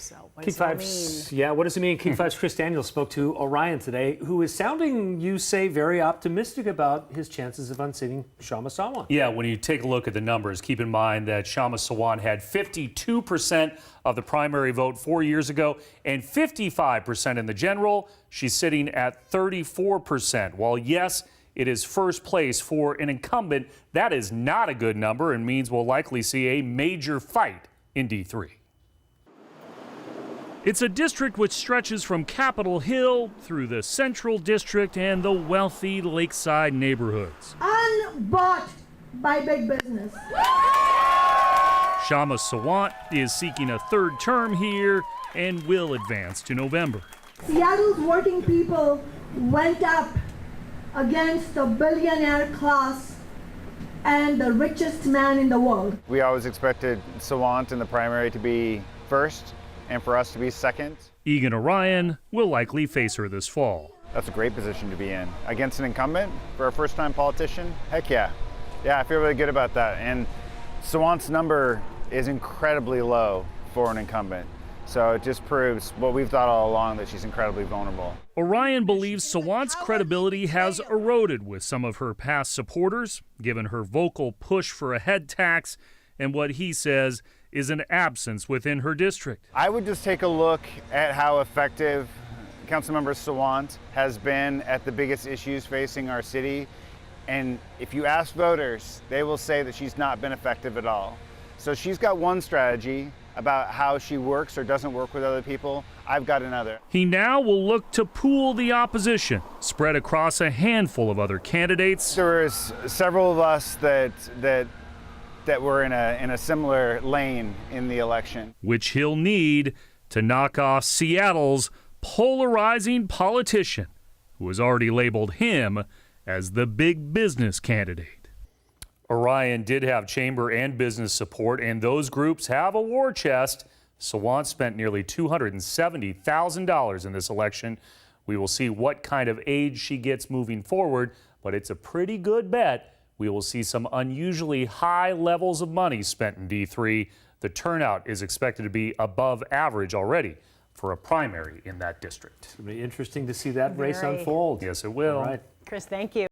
So what King does that Five's, mean? yeah, what does it mean? King Five's Chris Daniels spoke to Orion today, who is sounding, you say, very optimistic about his chances of unseating Kshama Sawant. Yeah, when you take a look at the numbers, keep in mind that Kshama Sawant had 52% of the primary vote 4 years ago and 55% in the general. She's sitting at 34%. While yes, it is first place for an incumbent, that is not a good number and means we'll likely see a major fight in D3. It's a district which stretches from Capitol Hill through the Central District and the wealthy lakeside neighborhoods. Unbought by big business. Kshama Sawant is seeking a third term here and will advance to November. Seattle's working people went up against the billionaire class and the richest man in the world. We always expected Sawant in the primary to be first and for us to be second. Egan Orion will likely face her this fall. That's a great position to be in. Against an incumbent for a first-time politician, heck yeah. Yeah, I feel really good about that. And Sawant's number is incredibly low for an incumbent. So it just proves what we've thought all along, that she's incredibly vulnerable. Orion believes Sawant's credibility has eroded with some of her past supporters, given her vocal push for a head tax and what he says is an absence within her district. I would just take a look at how effective Councilmember Sawant has been at the biggest issues facing our city. And if you ask voters, they will say that she's not been effective at all. So she's got one strategy about how she works or doesn't work with other people. I've got another. He now will look to pool the opposition, spread across a handful of other candidates. There was several of us that were in a similar lane in the election, which he'll need to knock off Seattle's polarizing politician, who has already labeled him as the big business candidate. Orion did have chamber and business support, and those groups have a war chest. Sawant spent nearly $270,000 in this election. We will see what kind of aid she gets moving forward, but it's a pretty good bet we will see some unusually high levels of money spent in D3. The turnout is expected to be above average already for a primary in that district. It's going to be interesting to see that race unfold. Yes, it will. All right. Chris, thank you.